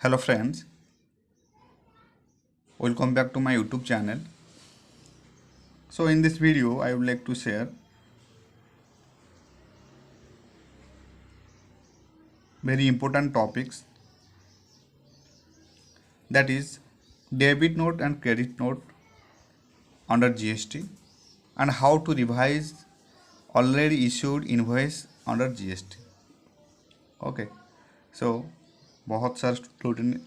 Hello friends, welcome back to my YouTube channel. So in this video I would like to share very important topics, that is debit note and credit note under GST and how to revise already issued invoice under GST. Okay, so बहुत सारे student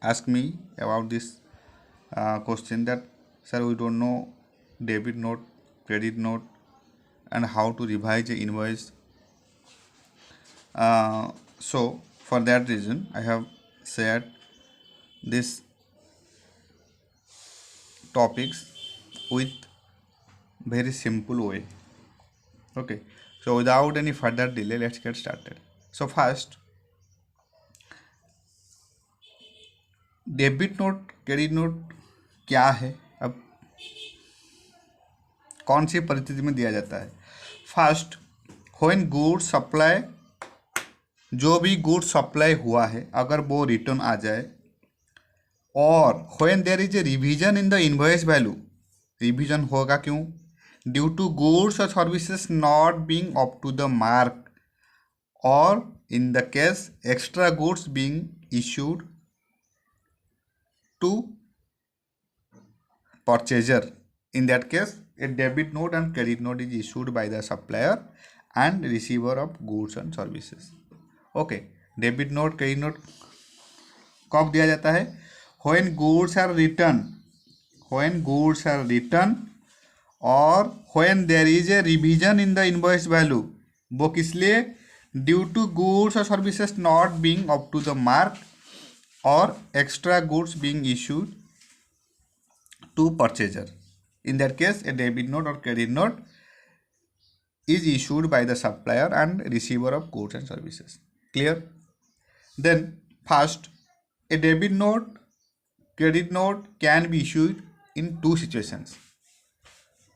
ask me about this question that sir, we don't know debit note, credit note and how to revise the invoice. So for that reason I have shared this topics with very simple way. Okay, so without any further delay, let's get started. So first, debit note credit note क्या है, अब कौन सी परिस्थिति में दिया जाता है. First, when goods supply, जो भी गुड्स सप्लाई हुआ है अगर वो रिटर्न आ जाए, और when there is a revision in the invoice value, revision होगा क्यों, ड्यू टू गुड्स और services not being up to the mark, और in the case extra goods being issued to purchaser. In that case, a debit note and credit note is issued by the supplier and receiver of goods and services. Okay, debit note, credit note कब दिया जाता है, when goods are returned, when goods are returned और when there is a revision in the invoice value. वो किस लिए, due to goods और services not being up to the mark or extra goods being issued to purchaser. In that case, a debit note or credit note is issued by the supplier and receiver of goods and services. Clear? Then first, a debit note, credit note can be issued in two situations.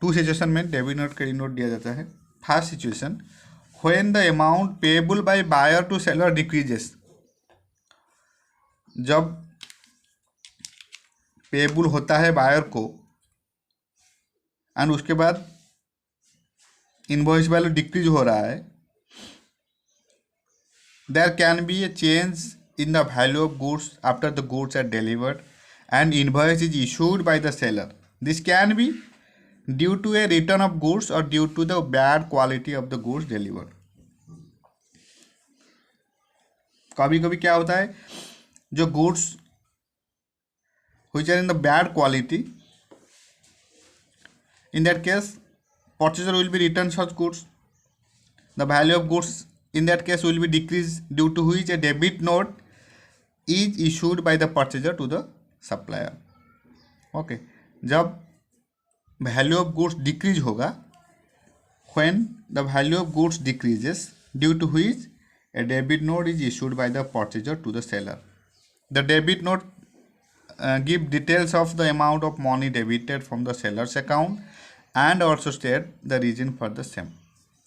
Two situation में debit note, credit note दिया जाता है. First situation, when the amount payable by buyer to seller decreases. जब payable होता है buyer को and उसके बाद इनवॉइस वैल्यू डिक्रीज हो रहा है, there can be a change in the value of goods after the goods are delivered and invoice is issued by the seller. This can be due to a return of goods और due to the bad quality of the goods delivered. कभी कभी क्या होता है, जो goods which are in the bad quality, in that case purchaser will be return such goods, the value of goods in that case will be decreased, due to which a debit note is issued by the purchaser to the supplier. Okay, जब value of goods decrease होगा, when the value of goods decreases, due to which a debit note is issued by the purchaser to the seller. The debit note give details of the amount of money debited from the seller's account and also state the reason for the same.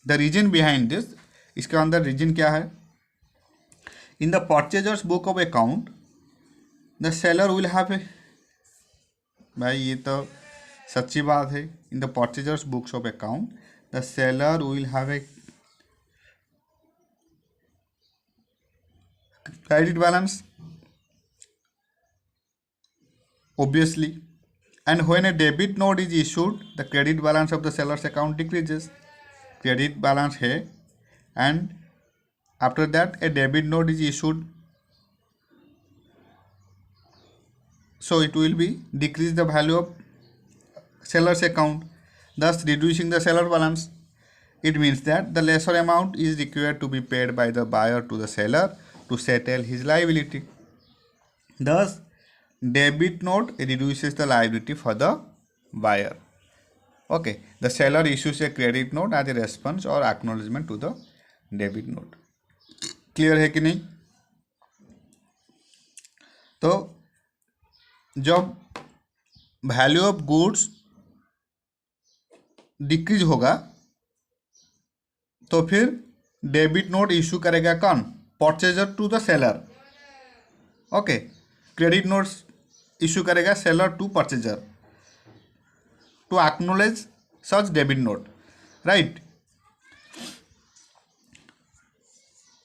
The reason behind this, इसके अंदर reason क्या है, in the purchaser's book of account the seller will have a, भाई ये तो सच्ची बात है, in the purchaser's books of account the seller will have a credit balance, obviously, and when a debit note is issued the credit balance of the seller's account decreases. Credit balance है and after that a debit note is issued, so it will be decrease the value of seller's account, thus reducing the seller balance. It means that the lesser amount is required to be paid by the buyer to the seller to settle his liability. Thus debit note reduces the liability for the buyer. Okay, the seller issues a credit note as a response or acknowledgement to the debit note. Clear है कि नहीं? तो जब value of goods decrease होगा तो फिर debit note issue करेगा कौन, purchaser to the seller. Okay, credit notes issue करेगा seller to purchaser to acknowledge such debit note, right.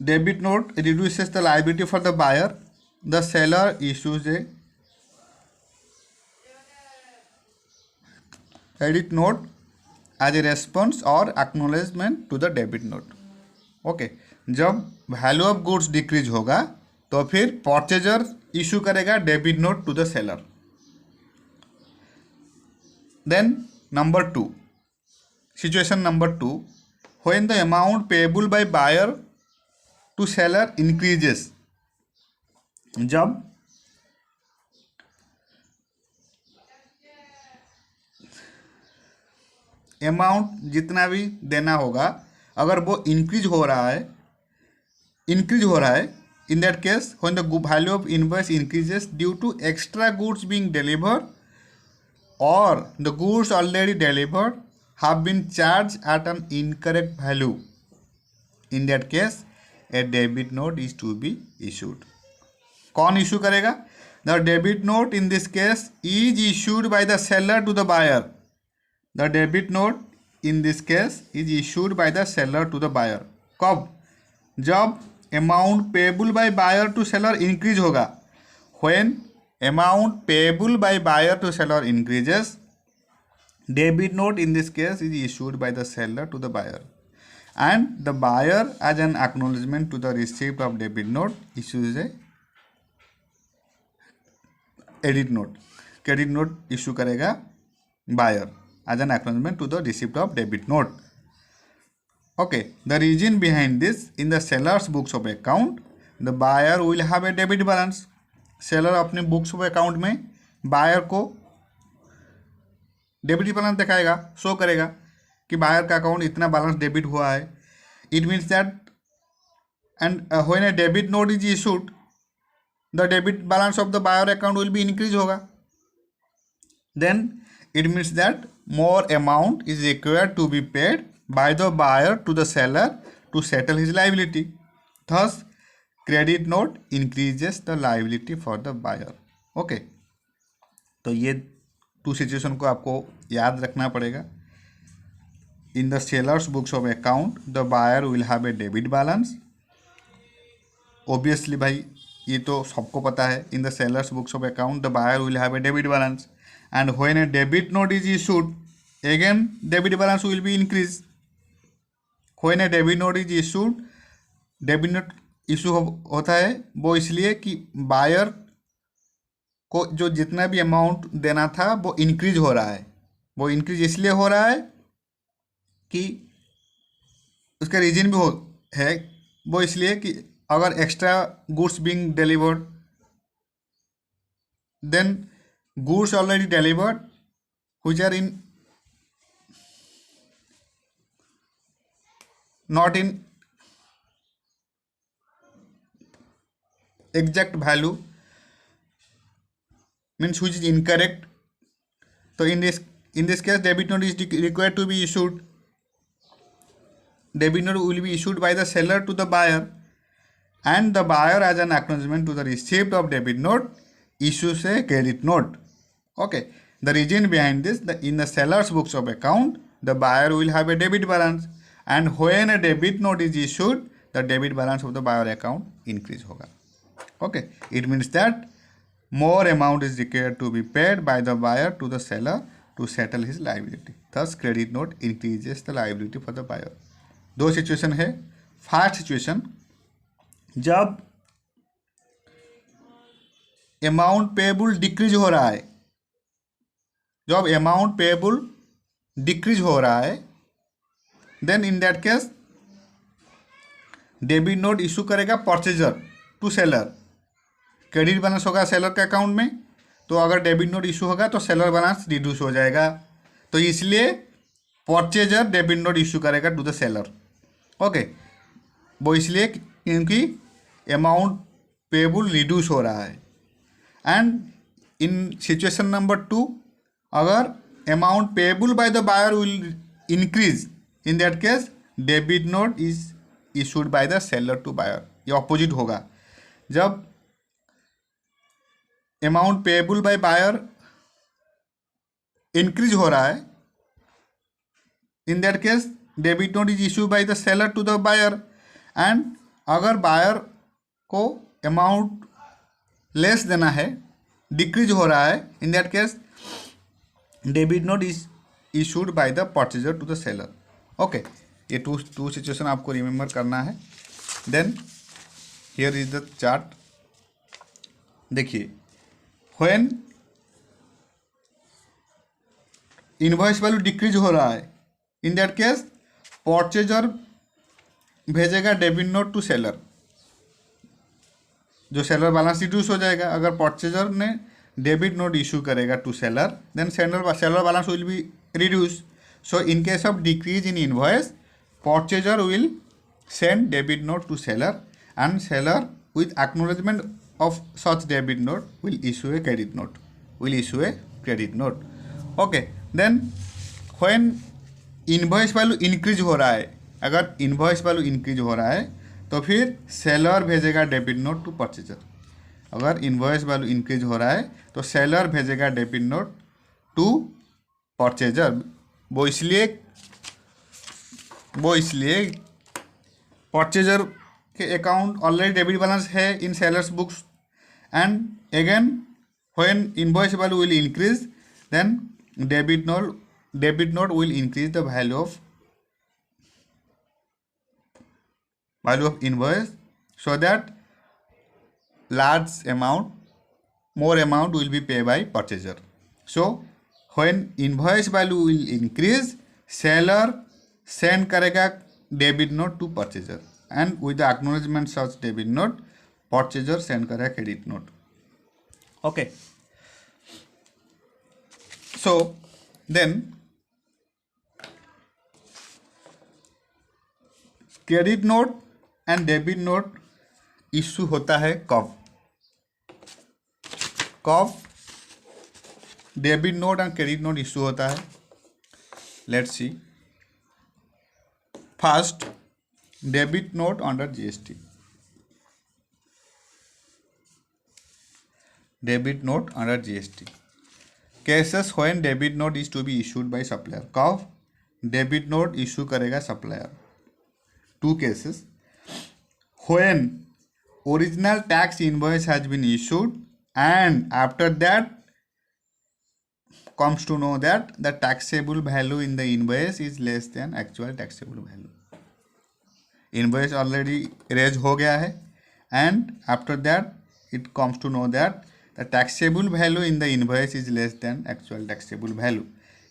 Debit note reduces the liability for the buyer. The seller issues a credit note as a response or acknowledgement to the debit note. Okay, जब value of goods decrease होगा तो फिर purchaser issue करेगा debit note to the seller. Then number 2, situation number 2, when the amount payable by buyer to seller increases. जब amount जितना भी देना होगा अगर वो इंक्रीज हो रहा है in that case when the value of invoice increases due to extra goods being delivered और the goods already delivered have been charge at an incorrect value, in that case a debit note is to be issued. कौन issue करेगा? The debit note in this case is issued by the seller to the buyer. The debit note in this case is issued by the seller to the buyer. कब? जब amount payable by buyer to seller increase होगा. When amount payable by buyer to seller increases, debit note in this case is issued by the seller to the buyer. And the buyer, as an acknowledgement to the receipt of debit note, issues a credit note. Credit note issue करेगा buyer as an acknowledgement to the receipt of debit note. Okay, the reason behind this, in the seller's books of account, the buyer will have a debit balance. Seller अपने books of account में buyer को debit balance दिखाएगा, show करेगा कि buyer का account इतना balance debit हुआ है. It means that and when a debit note is issued the debit balance of the buyer account will be increase होगा. Then it means that more amount is required to be paid by the buyer to the seller to settle his liability. Thus credit note increases the liability for the buyer. Okay, तो ये 2 situation को आपको याद रखना पड़ेगा. In the seller's books of account, the buyer will have a debit balance. Obviously भाई ये तो सबको पता है. In the seller's books of account, the buyer will have a debit balance. And when a debit note is issued, again debit balance will be increased. When a debit note is issued, debit note issue होता है वो इसलिए कि buyer को जो जितना भी amount देना था वो इंक्रीज हो रहा है. वो इंक्रीज इसलिए हो रहा है कि उसका रीजन भी है वो इसलिए कि अगर extra goods being delivered, then goods already delivered which are in not in exact value means which is incorrect. तो in this case debit note is required to be issued. Debit note will be issued by the seller to the buyer, and the buyer, as an acknowledgement to the receipt of debit note, issues a credit note. Okay, the reason behind this, in the seller's books of account, the buyer will have a debit balance, and when a debit note is issued, the debit balance of the buyer account increase होगा. Okay, it means that more amount is required to be paid by the buyer to the seller to settle his liability. Thus, credit note increases the liability for the buyer. 2 situation है. First situation, जब amount payable decrease हो रहा है, जब amount payable decrease हो रहा है, then in that case debit note issue करेगा purchaser to seller. Credit balance होगा सेलर के अकाउंट में, तो अगर डेबिट नोट इशू होगा तो सेलर बैलेंस रिड्यूस हो जाएगा. तो इसलिए परचेजर डेबिट नोट इशू करेगा टू द सेलर. ओके, वो इसलिए क्योंकि अमाउंट पेएबल रिड्यूस हो रहा है. एंड इन सिचुएशन नंबर 2, अगर amount payable by the buyer will increase, in that case debit note is issued by the seller to buyer. ये opposite होगा. जब amount payable by buyer increase हो रहा है, in that case debit note is issue by the seller to the buyer. And अगर buyer को amount less देना है, डिक्रीज हो रहा है, in that case debit note is issued by the purchaser to the seller. Okay, ये two situation आपको remember करना है। Then here is the chart. देखिए, व्हेन इनवॉइस वैल्यू डिक्रीज हो रहा है, इन दैट केस परचेजर भेजेगा डेबिट नोट टू सेलर, जो सेलर बैलेंस रिड्यूस हो जाएगा। अगर परचेजर ने डेबिट नोट इशू करेगा to seller, then seller balance will be reduce. So in case of decrease in invoice, purchaser will send debit note to seller, and seller with acknowledgement of such debit note will issue a credit note. Okay, then when invoice value increase हो रहा है, अगर invoice value increase हो रहा है तो फिर seller भेजेगा debit note to purchaser। अगर invoice value increase हो रहा है तो seller भेजेगा debit note to purchaser। वो इसलिए परचेजर के अकाउंट ऑलरेडी डेबिट बैलेंस है in seller's books, and again when invoice value will increase, then debit note will increase the value of invoice, so that more amount will be paid by purchaser. So when invoice value will increase, seller send करेगा debit note to purchaser, and with the acknowledgement such debit note purchaser send करेगा credit note. Okay, so then credit note and debit note issue होता है कब debit note and credit note issue होता है? Let's see. First, debit note under GST. Debit note under GST. Cases when debit note is to be issued by supplier. कब debit note issue करेगा supplier? Two cases. When original tax invoice has been issued and after that comes to know that the taxable value in the invoice is less than actual taxable value. Invoice already raised हो गया है, and after that it comes to know that the taxable value in the invoice is less than actual taxable value.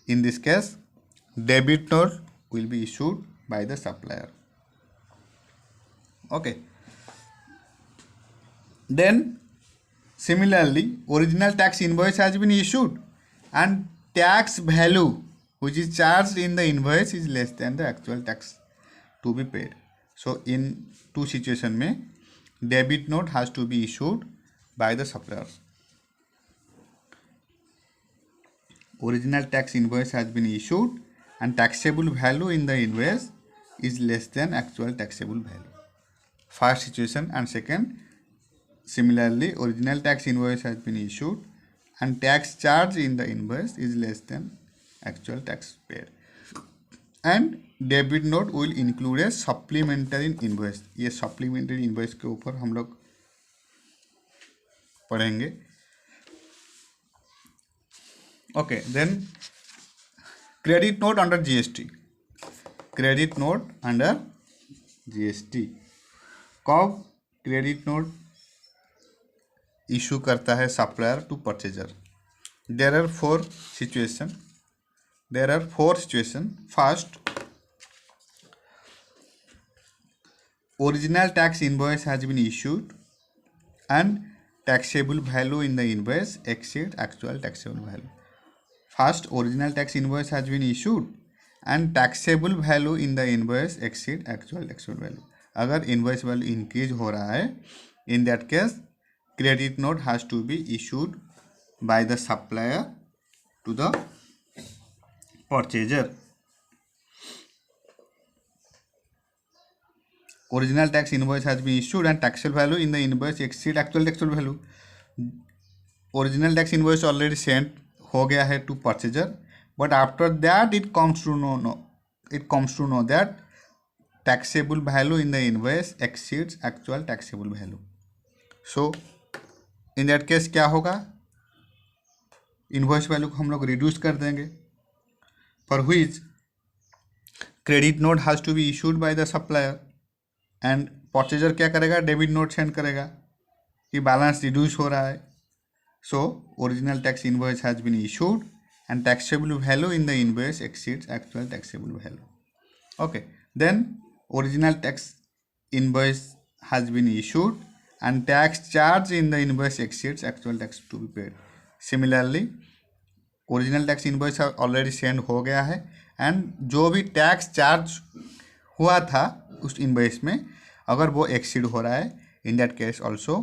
In this case, debit note will be issued by the supplier. Okay. Then similarly, original tax invoice has been issued and tax value which is charged in the invoice is less than the actual tax to be paid. So in two situation में debit note has to be issued by the supplier. Original tax invoice has been issued and taxable value in the invoice is less than actual taxable value. First situation, and second, similarly original tax invoice has been issued and tax charge in the invoice is less than actual tax paid, and debit note will include a supplementary invoice. ये supplementary invoice के ऊपर हम लोग पढ़ेंगे। Okay, then credit note under GST. Credit note under GST कब credit note issue करता है supplier to purchaser? There are four situation. First, original tax invoice has been issued and taxable value in the invoice exceeds actual taxable value. First, original tax invoice has been issued and taxable value in the invoice exceeds actual taxable value. अगर invoice value increase हो रहा है, in that case credit note has to be issued by the supplier to the purchaser. Original tax invoice has been issued and taxable value in the invoice exceed actual taxable value. Original tax invoice already send हो गया है to purchaser, but after that it comes to know that taxable value in the invoice exceeds actual taxable value. So in that case क्या होगा, invoice value को हम लोग reduce कर देंगे, for which credit note has to be issued by the supplier, and purchaser क्या करेगा, debit note send करेगा कि बैलेंस रिड्यूस हो रहा है. So original tax invoice has been issued and taxable value in the invoice exceeds actual taxable value. Okay, then original tax invoice has been issued and tax charge in the invoice exceeds actual tax to be paid. Similarly, original tax invoice already send हो गया है, and जो भी tax charge हुआ था उस invoice में अगर वो exceed हो रहा है, in that case also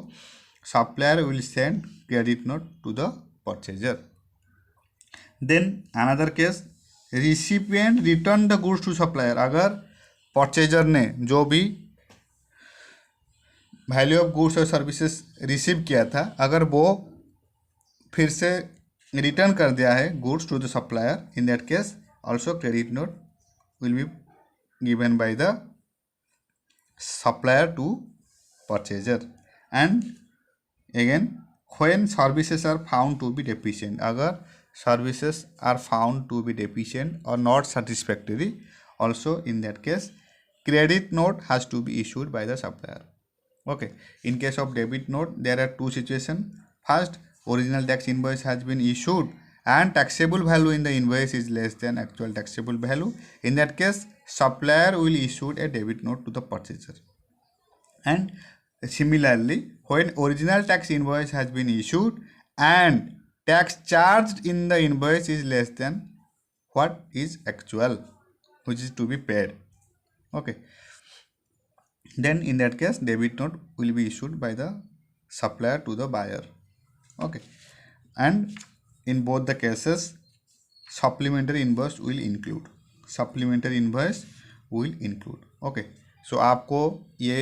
supplier will send credit note to the purchaser. Then another case, recipient return the goods to supplier. अगर परचेजर ने जो भी वैल्यू ऑफ गुड्स और सर्विसेज रिसीव किया था, अगर वो फिर से रिटर्न कर दिया है goods to the supplier, in that case also credit note will be given by the supplier to purchaser. And again when services are found to be deficient, अगर services are found to be deficient और not satisfactory, also in that case credit note has to be issued by the supplier. Okay, in case of debit note there are two situations. First, original tax invoice has been issued and taxable value in the invoice is less than actual taxable value. In that case supplier will issue a debit note to the purchaser. And similarly, when original tax invoice has been issued and tax charged in the invoice is less than what is actual, which is to be paid. Okay, then in that case debit note will be issued by the supplier to the buyer. Okay, and in both the cases supplementary invoice will include. Okay, so आपको ये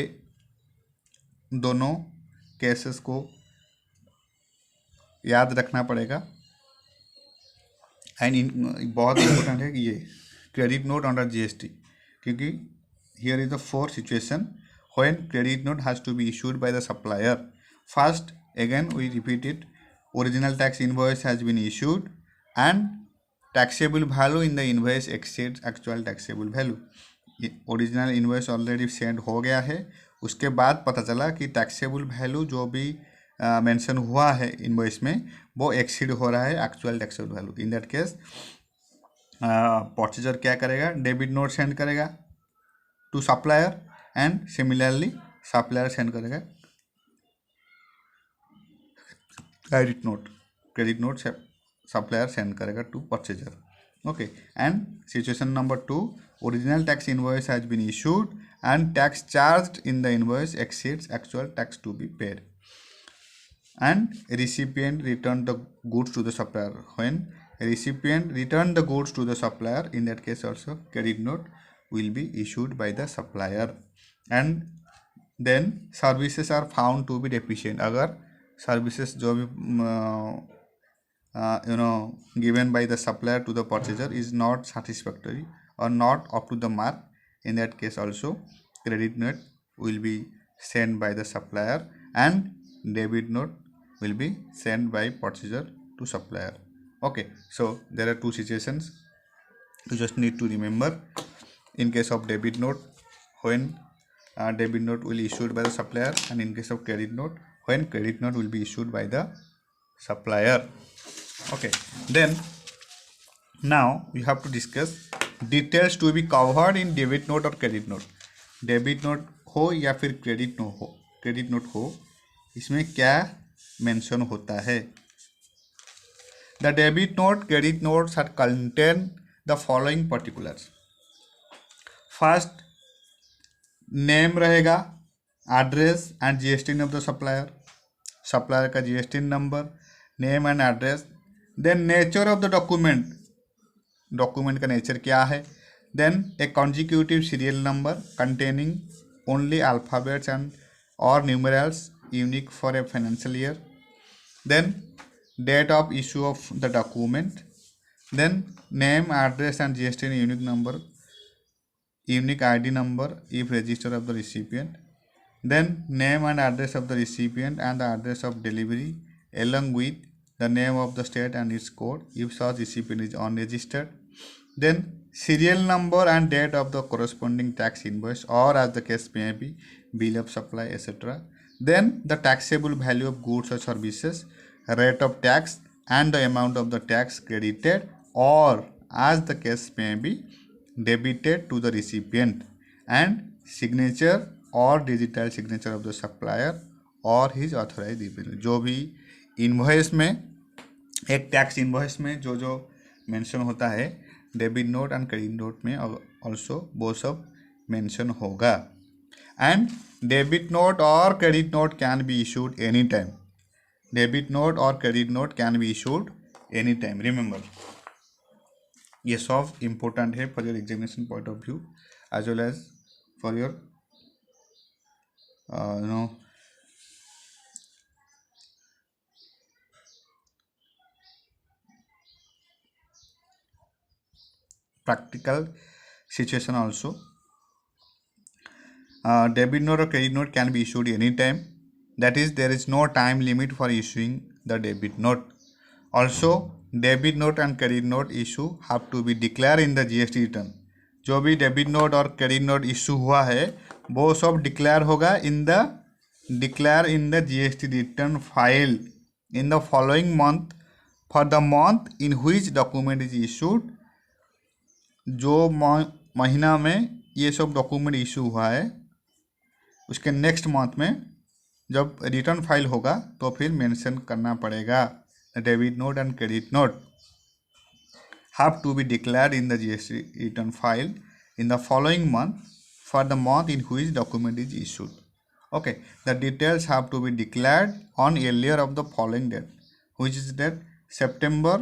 दोनों cases को याद रखना पड़ेगा, and बहुत important है कि ये क्रेडिट नोट अंडर GST, क्योंकि here is the four situation when credit note has to be issued by the supplier. First, again we repeat it, original tax invoice has been issued and taxable value in the invoice exceeds actual taxable value. Original invoice already send हो गया है, उसके बाद पता चला कि taxable value जो भी मेंशन हुआ है इन्वॉइस में वो एक्सीड हो रहा है actual taxable value. In that case purchaser क्या करेगा, डेबिट नोट सेंड करेगा to supplier, and similarly supplier send करेगा क्रेडिट नोट सप्लायर सेंड करेगा to purchaser. Okay, and situation number 2, original tax invoice has been issued and tax charged in the invoice exceeds actual tax to be paid, and recipient return the goods to the supplier. When recipient return the goods to the supplier, in that case also credit note will be issued by the supplier. And then services are found to be deficient. अगर services जो भी given by the supplier to the purchaser is not satisfactory or not up to the mark, in that case also credit note will be sent by the supplier and debit note will be sent by purchaser to supplier. Okay, so there are two situations you just need to remember. In case of debit note, when debit note will be issued by the supplier, and in case of credit note, when credit note will be issued by the supplier. Okay, then now we have to discuss details to be covered in debit note or credit note. Debit note हो या फिर credit note हो, इसमें क्या mention होता है. The debit note credit notes are contain the following particulars. First, name रहेगा, address and GST of the supplier का GST number, name and address. Then nature of the document का nature क्या है. Then a consecutive serial number containing only alphabets and or numerals unique for a financial year. Then date of issue of the document, then name, address and GST unique number, unique ID number if register of the recipient, then name and address of the recipient and the address of delivery along with the name of the state and its code if such recipient is unregistered, then serial number and date of the corresponding tax invoice or as the case may be, bill of supply, etc. Then the taxable value of goods or services, rate of tax and the amount of the tax credited or as the case may be debited to the recipient, and signature और digital signature of the supplier और his authorise representative. जो भी invoice में, एक tax invoice में जो जो mention होता है debit note and credit note में ऑल्सो वो सब मेंशन होगा। एंड डेबिट नोट और credit note can be issued any time. Debit note और credit note can be issued any time. Remember, ये सब इम्पोर्टेंट है for your examination point of view as well as for your practical situation also. Debit note or credit note can be issued anytime. That is, there is no time limit for issuing the debit note. Also, debit note and credit note issue have to be declared in the GST return. जो भी debit note और credit note issue हुआ है वो सब declare होगा in the GST return file in the following month for the month in which document is issued. जो महीना में ये सब डॉक्यूमेंट इशू हुआ है उसके नेक्स्ट मंथ में जब रिटर्न फाइल होगा तो फिर मेंशन करना पड़ेगा। Debit note and credit note have to be declared in the GST return file in the following month for the month in which document is issued. Okay, the details have to be declared on earlier of the following date, which is that September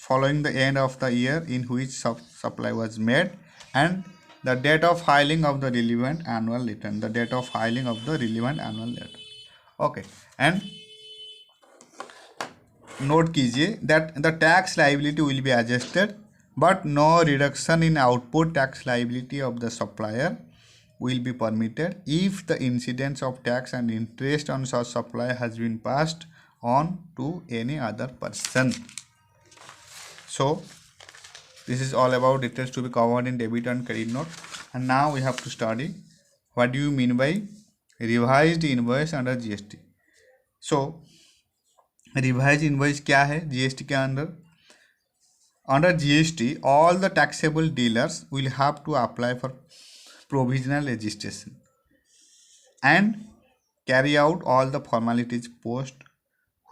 following the end of the year in which supply was made, and the date of filing of the relevant annual return, the date of filing of the relevant annual return. Okay, and note कीजिए that the tax liability will be adjusted but no reduction in output tax liability of the supplier will be permitted if the incidence of tax and interest on such supply has been passed on to any other person. So this is all about details to be covered in debit and credit note. And now we have to study what do you mean by revised invoice under GST. So revise invoice क्या है GST के अंदर? Under GST all the taxable dealers will have to apply for provisional registration and carry out all the formalities post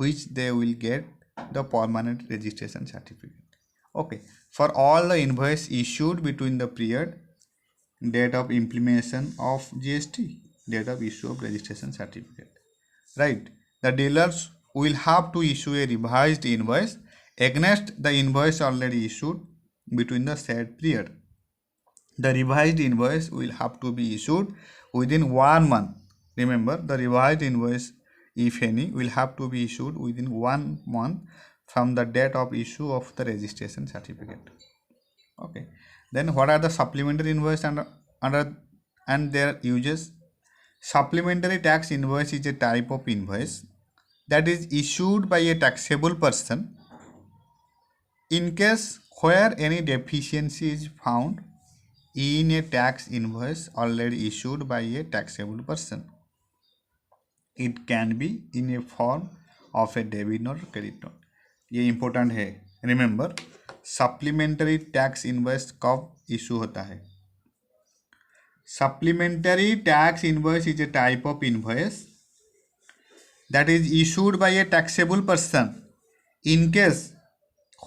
which they will get the permanent registration certificate. Okay, for all the invoice issued between the period date of implementation of GST, date of issue of registration certificate, right. The dealers will have to issue a revised invoice against the invoice already issued between the said period. The revised invoice will have to be issued within 1 month. Remember, the revised invoice, if any, will have to be issued within 1 month from the date of issue of the registration certificate. Okay. Then what are the supplementary invoice and their uses? Supplementary tax invoice is a type of invoice that is issued by a taxable person in case where any deficiency is found in a tax invoice already issued by a taxable person. It can be in a form of a debit note or credit note. ये important है. Remember, supplementary tax invoice कब issue होता है? Supplementary tax invoice is a type of invoice that is issued by a taxable person in case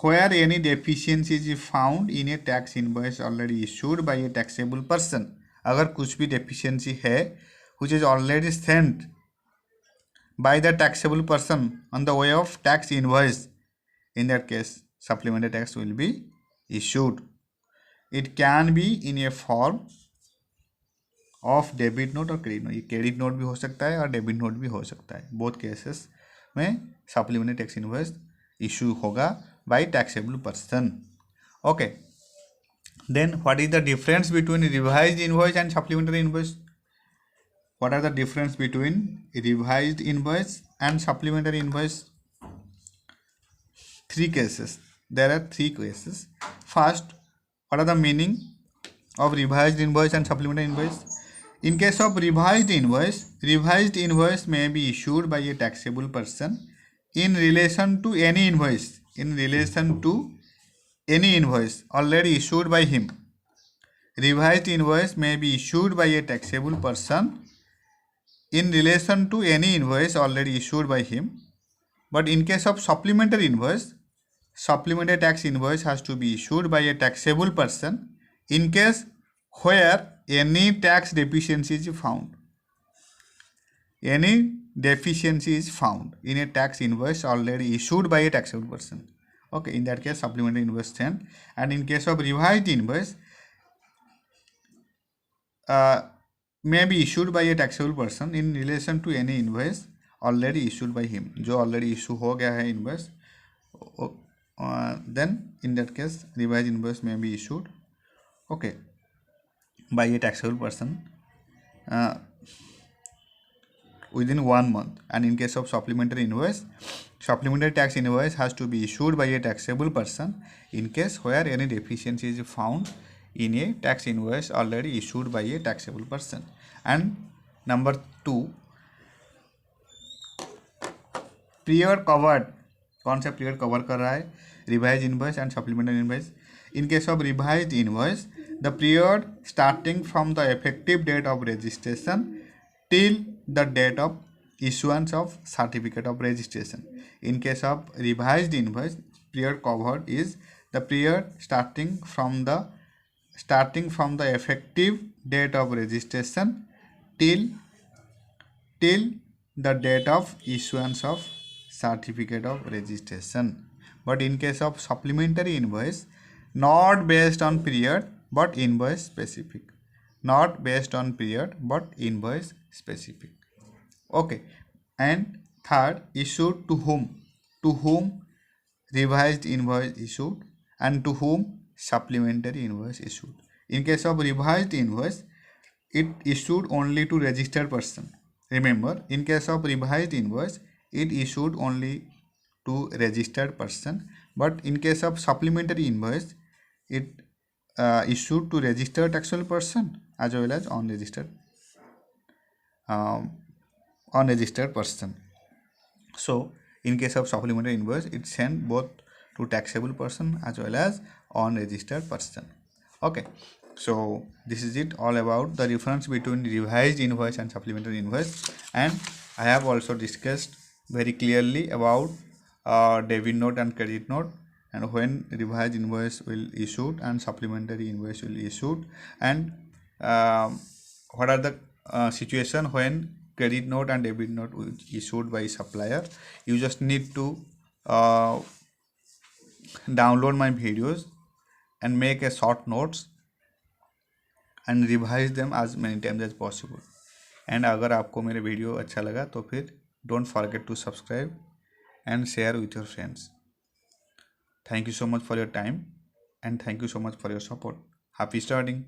where any deficiency is found in a tax invoice already issued by a taxable person. अगर कुछ भी deficiency है which is already sent by the taxable person on the way of tax invoice, in that case supplementary tax will be issued. It can be in a form of debit note और credit note. ये credit note भी हो सकता है और debit note भी हो सकता है. बोथ केसेस में सप्लीमेंट्री टैक्स इनवॉइस इशू होगा by taxable person. Okay, then what is the difference between revised invoice and supplementary invoice? What are the difference between revised invoice and supplementary invoice? Three cases. There are three cases. First, what are the meaning of revised invoice and supplementary invoice? In case of revised invoice may be issued by a taxable person in relation to any invoice, already issued by him. Revised invoice may be issued by a taxable person in relation to any invoice already issued by him. But in case of supplementary invoice, supplementary tax invoice has to be issued by a taxable person in case where any tax deficiency is found. Any deficiency is found in a tax invoice already issued by a taxable person. Okay, in that case supplementary invoice sent. And in case of revised invoice, may be issued by a taxable person in relation to any invoice already issued by him. जो already issue हो गया है invoice, then in that case revised invoice may be issued, okay, by a taxable person within 1 month. And in case of supplementary invoice, supplementary tax invoice has to be issued by a taxable person in case where any deficiency is found in a tax invoice already issued by a taxable person. And number 2, period covered. कौन सा period cover कर रहा है? Revise invoice and supplementary invoice. In case of revise invoice, the period starting from the effective date of registration till the date of issuance of certificate of registration. In case of revised invoice, period covered is the period starting from the effective date of registration till the date of issuance of certificate of registration. But in case of supplementary invoice, not based on period but invoice specific. Not based on period but invoice specific. Okay. And third, issued to whom revised invoice issued and to whom supplementary invoice issued. In case of revised invoice, it issued only to registered person. Remember, in case of revised invoice, it issued only to registered person. But in case of supplementary invoice, it issued to registered taxable person as well as unregistered person. So in case of supplementary invoice, it sent both to taxable person as well as unregistered person. Okay, so this is it all about the difference between revised invoice and supplementary invoice. And I have also discussed very clearly about debit note and credit note, and when revised invoice will issued and supplementary invoice will issued, and what are the situation when credit note and debit note issued by supplier. You just need to download my videos and make a short notes and revise them as many times as possible. And अगर आपको मेरे video अच्छा लगा तो फिर don't forget to subscribe and share with your friends. Thank you so much for your time and thank you so much for your support. Happy studying.